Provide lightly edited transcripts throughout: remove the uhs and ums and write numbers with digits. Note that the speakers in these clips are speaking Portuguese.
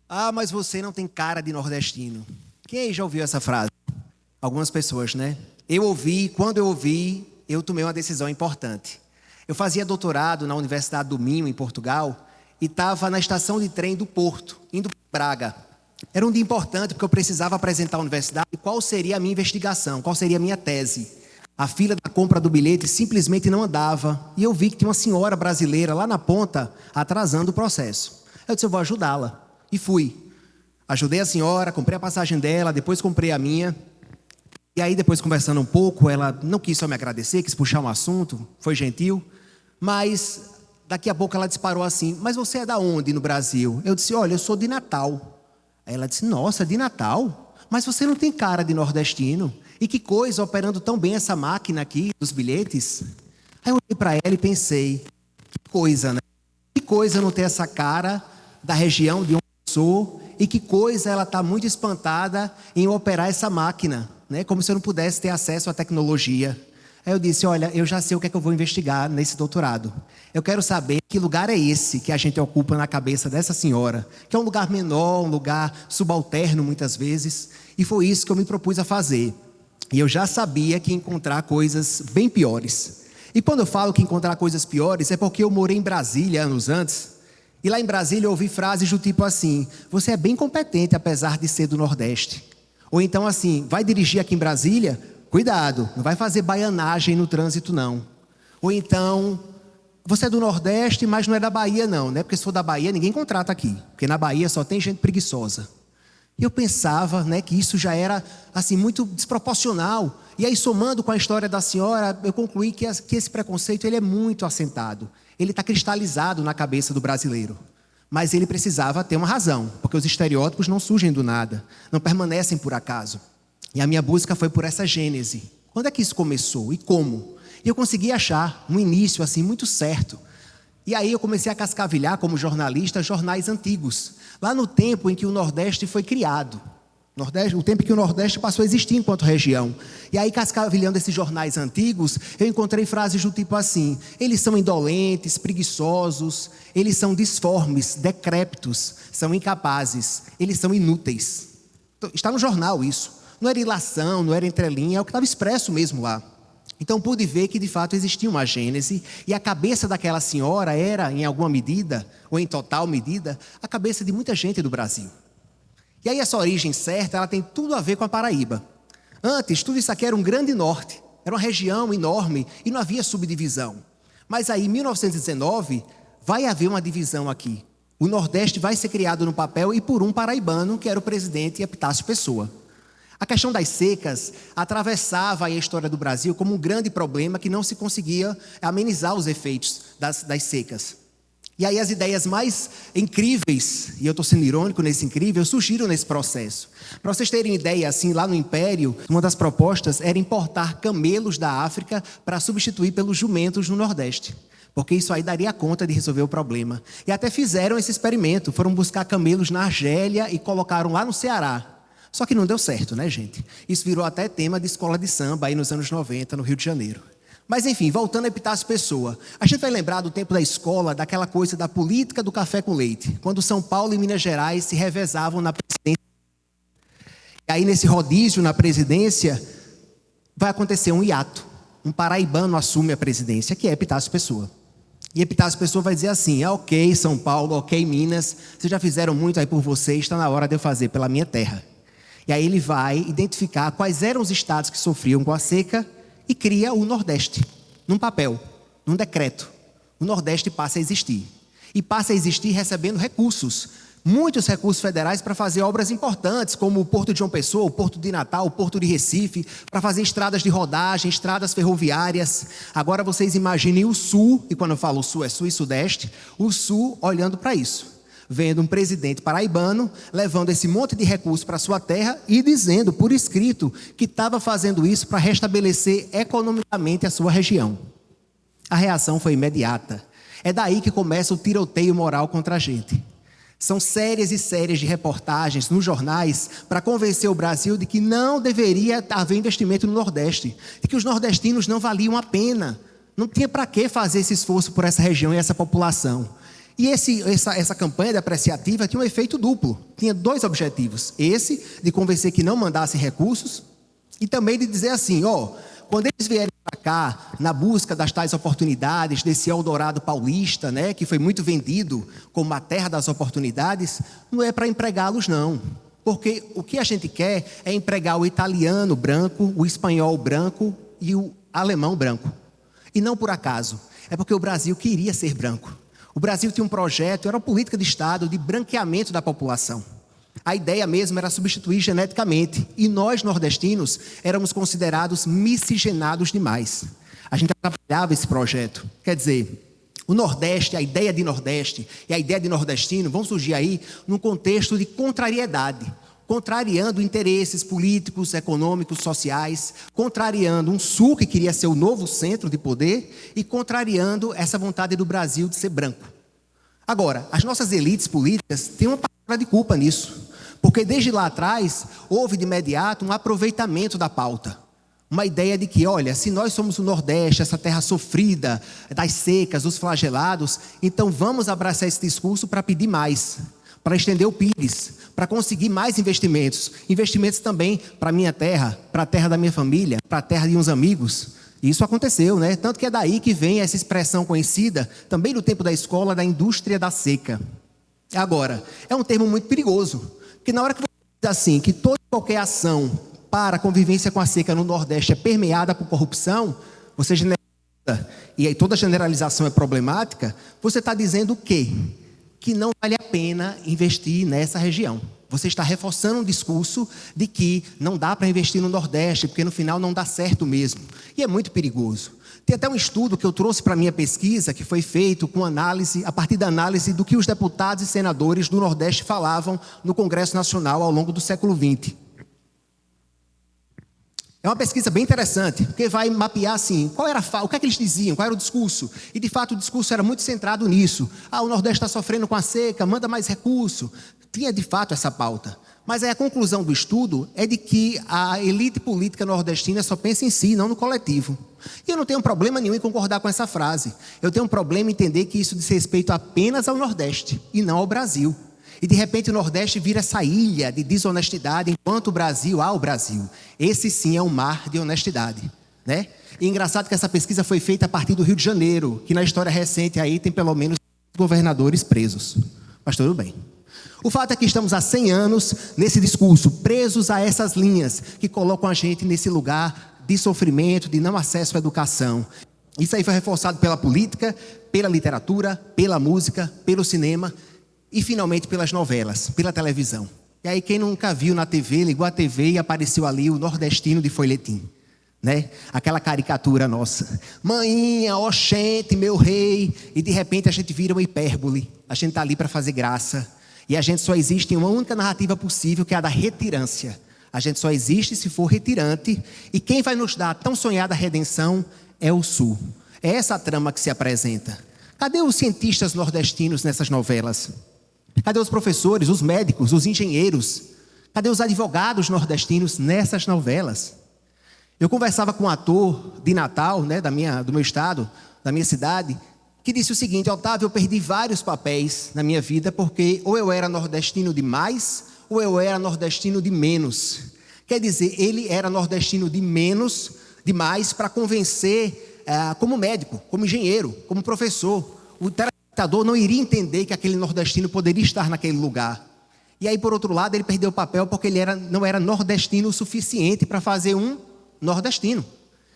Ah, mas você não tem cara de nordestino. Quem aí já ouviu essa frase? Algumas pessoas, né? Eu ouvi, quando eu ouvi, eu tomei uma decisão importante. Eu fazia doutorado na Universidade do Minho, em Portugal, e estava na estação de trem do Porto, indo para Braga. Era um dia importante porque eu precisava apresentar à universidade qual seria a minha investigação, qual seria a minha tese. A fila da compra do bilhete simplesmente não andava e eu vi que tinha uma senhora brasileira lá na ponta atrasando o processo. Eu disse, eu vou ajudá-la. E fui. Ajudei a senhora, comprei a passagem dela, depois comprei a minha. E aí, depois conversando um pouco, ela não quis só me agradecer, quis puxar um assunto, foi gentil. Mas daqui a pouco ela disparou assim, mas você é da onde no Brasil? Eu disse, olha, eu sou de Natal. Aí ela disse, nossa, de Natal? Mas você não tem cara de nordestino. E que coisa, operando tão bem essa máquina aqui, dos bilhetes. Aí eu olhei para ela e pensei, que coisa, né? Que coisa não ter essa cara da região de onde eu sou, e que coisa ela está muito espantada em operar essa máquina, né? Como se eu não pudesse ter acesso à tecnologia. Aí eu disse, olha, eu já sei o que é que eu vou investigar nesse doutorado. Eu quero saber que lugar é esse que a gente ocupa na cabeça dessa senhora, que é um lugar menor, um lugar subalterno muitas vezes, e foi isso que eu me propus a fazer. E eu já sabia que ia encontrar coisas bem piores. E quando eu falo que encontrar coisas piores, é porque eu morei em Brasília anos antes, e lá em Brasília eu ouvi frases do tipo assim, você é bem competente apesar de ser do Nordeste. Ou então assim, vai dirigir aqui em Brasília? Cuidado, não vai fazer baianagem no trânsito não. Ou então, você é do Nordeste, mas não é da Bahia não, né? Porque se for da Bahia, ninguém contrata aqui. Porque na Bahia só tem gente preguiçosa. E eu pensava, né, que isso já era assim, muito desproporcional. E aí, somando com a história da senhora, eu concluí que esse preconceito ele é muito assentado. Ele está cristalizado na cabeça do brasileiro. Mas ele precisava ter uma razão, porque os estereótipos não surgem do nada, não permanecem por acaso. E a minha busca foi por essa gênese. Quando é que isso começou e como? E eu consegui achar um início assim muito certo. E aí eu comecei a cascavilhar como jornalista jornais antigos, lá no tempo em que o Nordeste foi criado. O tempo em que o Nordeste passou a existir enquanto região. E aí, cascavilhando esses jornais antigos, eu encontrei frases do tipo assim, eles são indolentes, preguiçosos, eles são disformes, decrépitos, são incapazes, eles são inúteis. Está no jornal isso. Não era ilação, não era entrelinha, é o que estava expresso mesmo lá. Então pude ver que de fato existia uma gênese e a cabeça daquela senhora era, em alguma medida, ou em total medida, a cabeça de muita gente do Brasil. E aí essa origem certa, ela tem tudo a ver com a Paraíba. Antes, tudo isso aqui era um grande norte, era uma região enorme e não havia subdivisão. Mas aí, em 1919, vai haver uma divisão aqui. O Nordeste vai ser criado no papel e por um paraibano, que era o presidente Epitácio Pessoa. A questão das secas atravessava a história do Brasil como um grande problema que não se conseguia amenizar os efeitos das secas. E aí as ideias mais incríveis, e eu estou sendo irônico nesse incrível, surgiram nesse processo. Para vocês terem ideia, assim, lá no Império, uma das propostas era importar camelos da África para substituir pelos jumentos no Nordeste. Porque isso aí daria conta de resolver o problema. E até fizeram esse experimento, foram buscar camelos na Argélia e colocaram lá no Ceará. Só que não deu certo, né, gente? Isso virou até tema de escola de samba aí nos anos 90, no Rio de Janeiro. Mas, enfim, voltando a Epitácio Pessoa. A gente vai lembrar do tempo da escola, daquela coisa da política do café com leite, quando São Paulo e Minas Gerais se revezavam na presidência. E aí, nesse rodízio na presidência, vai acontecer um hiato. Um paraibano assume a presidência, que é Epitácio Pessoa. E Epitácio Pessoa vai dizer assim, ok, São Paulo, ok, Minas, vocês já fizeram muito aí por vocês, está na hora de eu fazer pela minha terra. E aí ele vai identificar quais eram os estados que sofriam com a seca e cria o Nordeste, num papel, num decreto. O Nordeste passa a existir. E passa a existir recebendo recursos, muitos recursos federais para fazer obras importantes, como o Porto de João Pessoa, o Porto de Natal, o Porto de Recife, para fazer estradas de rodagem, estradas ferroviárias. Agora vocês imaginem o Sul, e quando eu falo Sul é Sul e Sudeste, o Sul olhando para isso. Vendo um presidente paraibano levando esse monte de recursos para sua terra e dizendo por escrito que estava fazendo isso para restabelecer economicamente a sua região. A reação foi imediata. É daí que começa o tiroteio moral contra a gente. São séries e séries de reportagens nos jornais para convencer o Brasil de que não deveria haver investimento no Nordeste, de que os nordestinos não valiam a pena, não tinha para que fazer esse esforço por essa região e essa população. E essa campanha depreciativa tinha um efeito duplo. Tinha dois objetivos. Esse, de convencer que não mandassem recursos, e também de dizer assim, quando eles vierem para cá, na busca das tais oportunidades, desse Eldorado paulista, né, que foi muito vendido como a terra das oportunidades, não é para empregá-los, não. Porque o que a gente quer é empregar o italiano branco, o espanhol branco e o alemão branco. E não por acaso. É porque o Brasil queria ser branco. O Brasil tinha um projeto, era uma política de Estado de branqueamento da população. A ideia mesmo era substituir geneticamente. E nós, nordestinos, éramos considerados miscigenados demais. A gente atrapalhava esse projeto. Quer dizer, o Nordeste, a ideia de Nordeste e a ideia de nordestino vão surgir aí num contexto de contrariedade, contrariando interesses políticos, econômicos, sociais, contrariando um Sul que queria ser o novo centro de poder e contrariando essa vontade do Brasil de ser branco. Agora, as nossas elites políticas têm uma parcela de culpa nisso, porque desde lá atrás houve de imediato um aproveitamento da pauta. Uma ideia de que, olha, se nós somos o Nordeste, essa terra sofrida, das secas, dos flagelados, então vamos abraçar esse discurso para pedir mais, para estender o PIBs, para conseguir mais investimentos. Investimentos também para a minha terra, para a terra da minha família, para a terra de uns amigos. Isso aconteceu, né? Tanto que é daí que vem essa expressão conhecida, também no tempo da escola, da indústria da seca. Agora, é um termo muito perigoso, porque na hora que você diz assim, que toda e qualquer ação para a convivência com a seca no Nordeste é permeada por corrupção, você generaliza, e aí toda generalização é problemática, você está dizendo o quê? Que não vale a pena investir nessa região. Você está reforçando um discurso de que não dá para investir no Nordeste, porque no final não dá certo mesmo. E é muito perigoso. Tem até um estudo que eu trouxe para a minha pesquisa, que foi feito com análise, a partir da análise do que os deputados e senadores do Nordeste falavam no Congresso Nacional ao longo do século XX. É uma pesquisa bem interessante, porque vai mapear assim, o que é que eles diziam, qual era o discurso. E de fato o discurso era muito centrado nisso. O Nordeste está sofrendo com a seca, manda mais recurso. Tinha de fato essa pauta. Mas aí a conclusão do estudo é de que a elite política nordestina só pensa em si, não no coletivo. E eu não tenho problema nenhum em concordar com essa frase. Eu tenho um problema em entender que isso diz respeito apenas ao Nordeste e não ao Brasil. E de repente o Nordeste vira essa ilha de desonestidade, enquanto o Brasil há o Brasil. Esse sim é um mar de honestidade, né? E engraçado que essa pesquisa foi feita a partir do Rio de Janeiro, que na história recente aí tem pelo menos governadores presos. Mas tudo bem. O fato é que estamos há 100 anos nesse discurso, presos a essas linhas que colocam a gente nesse lugar de sofrimento, de não acesso à educação. Isso aí foi reforçado pela política, pela literatura, pela música, pelo cinema e finalmente pelas novelas, pela televisão. E aí quem nunca viu na TV, ligou a TV e apareceu ali o nordestino de folhetim, né? Aquela caricatura nossa. Maninha, oxente, meu rei. E de repente a gente vira uma hipérbole. A gente está ali para fazer graça. E a gente só existe em uma única narrativa possível, que é a da retirância. A gente só existe se for retirante. E quem vai nos dar a tão sonhada redenção é o Sul. É essa a trama que se apresenta. Cadê os cientistas nordestinos nessas novelas? Cadê os professores, os médicos, os engenheiros? Cadê os advogados nordestinos nessas novelas? Eu conversava com um ator de Natal, né, do meu estado, da minha cidade, que disse o seguinte: Otávio, eu perdi vários papéis na minha vida porque ou eu era nordestino de mais ou eu era nordestino de menos. Quer dizer, ele era nordestino de menos, de mais, para convencer como médico, como engenheiro, como professor. O telespectador não iria entender que aquele nordestino poderia estar naquele lugar. E aí, por outro lado, ele perdeu o papel porque ele não era nordestino o suficiente para fazer um nordestino.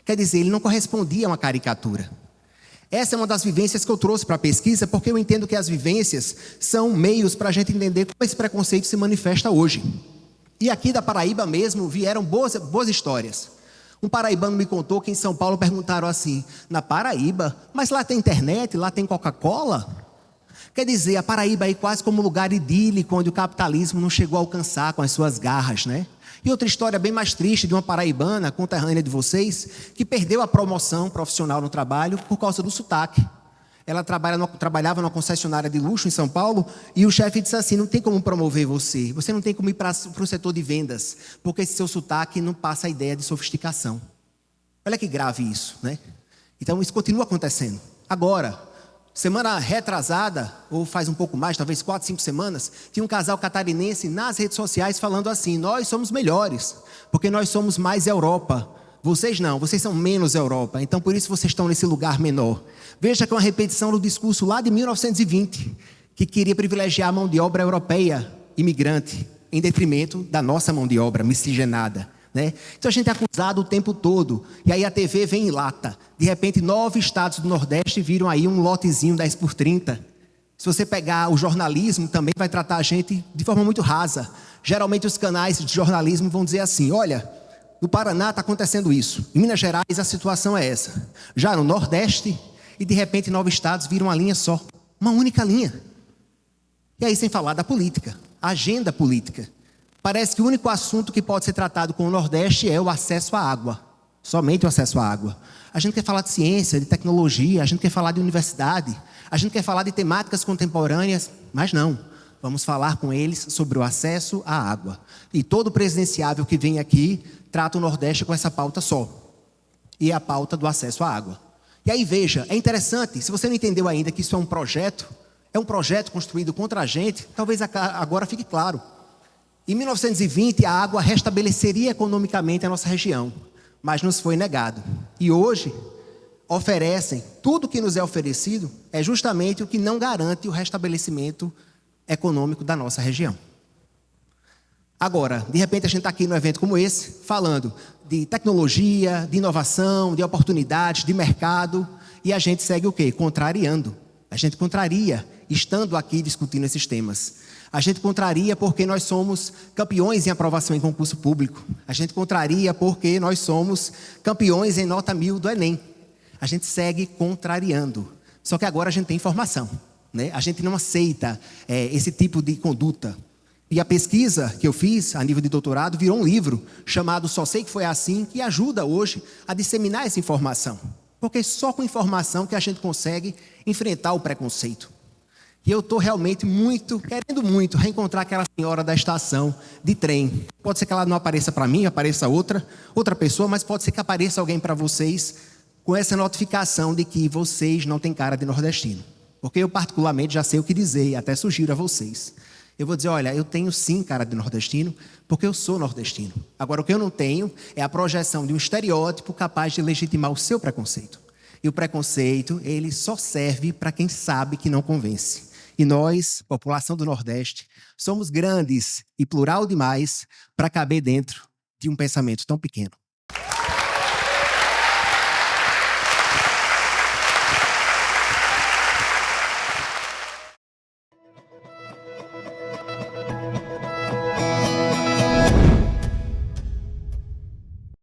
Quer dizer, ele não correspondia a uma caricatura. Essa é uma das vivências que eu trouxe para a pesquisa, porque eu entendo que as vivências são meios para a gente entender como esse preconceito se manifesta hoje. E aqui da Paraíba mesmo vieram boas histórias. Um paraibano me contou que em São Paulo perguntaram assim: na Paraíba, mas lá tem internet, lá tem Coca-Cola? Quer dizer, a Paraíba aí quase como um lugar idílico, onde o capitalismo não chegou a alcançar com as suas garras, né? E outra história bem mais triste de uma paraibana, conterrânea de vocês, que perdeu a promoção profissional no trabalho por causa do sotaque. Ela trabalhava numa concessionária de luxo em São Paulo e o chefe disse assim: não tem como promover você, você não tem como ir para o setor de vendas, porque esse seu sotaque não passa a ideia de sofisticação. Olha que grave isso, né? Então isso continua acontecendo. Agora, Semana retrasada, ou faz um pouco mais, talvez 4, 5 semanas, tinha um casal catarinense nas redes sociais falando assim: nós somos melhores, porque nós somos mais Europa. Vocês não, vocês são menos Europa, então por isso vocês estão nesse lugar menor. Veja que é uma repetição do discurso lá de 1920, que queria privilegiar a mão de obra europeia, imigrante, em detrimento da nossa mão de obra miscigenada. Né? Então a gente é acusado o tempo todo, e aí a TV vem em lata. De repente 9 estados do Nordeste viram aí um lotezinho 10 por 30. Se você pegar o jornalismo, também vai tratar a gente de forma muito rasa. Geralmente os canais de jornalismo vão dizer assim: olha, no Paraná está acontecendo isso, em Minas Gerais a situação é essa. Já no Nordeste, e de repente 9 estados viram uma linha só, uma única linha. E aí sem falar da política, a agenda política. Parece que o único assunto que pode ser tratado com o Nordeste é o acesso à água. Somente o acesso à água. A gente quer falar de ciência, de tecnologia, a gente quer falar de universidade, a gente quer falar de temáticas contemporâneas, mas não. Vamos falar com eles sobre o acesso à água. E todo presidenciável que vem aqui trata o Nordeste com essa pauta só. E é a pauta do acesso à água. E aí veja, é interessante, se você não entendeu ainda que isso é um projeto construído contra a gente, talvez agora fique claro. Em 1920, a água restabeleceria economicamente a nossa região, mas nos foi negado. E hoje, oferecem, tudo que nos é oferecido é justamente o que não garante o restabelecimento econômico da nossa região. Agora, de repente a gente está aqui num evento como esse, falando de tecnologia, de inovação, de oportunidades, de mercado, e a gente segue o quê? Contrariando. A gente contraria, estando aqui discutindo esses temas. A gente contraria porque nós somos campeões em aprovação em concurso público. A gente contraria porque nós somos campeões em nota 1000 do Enem. A gente segue contrariando. Só que agora a gente tem informação, né? A gente não aceita esse tipo de conduta. E a pesquisa que eu fiz a nível de doutorado virou um livro chamado Só Sei Que Foi Assim, que ajuda hoje a disseminar essa informação. Porque só com informação que a gente consegue enfrentar o preconceito. E eu estou realmente querendo muito reencontrar aquela senhora da estação de trem. Pode ser que ela não apareça para mim, apareça outra pessoa, mas pode ser que apareça alguém para vocês com essa notificação de que vocês não têm cara de nordestino. Porque eu particularmente já sei o que dizer e até sugiro a vocês. Eu vou dizer: olha, eu tenho sim cara de nordestino, porque eu sou nordestino. Agora, o que eu não tenho é a projeção de um estereótipo capaz de legitimar o seu preconceito. E o preconceito, ele só serve para quem sabe que não convence. E nós, população do Nordeste, somos grandes e plural demais para caber dentro de um pensamento tão pequeno.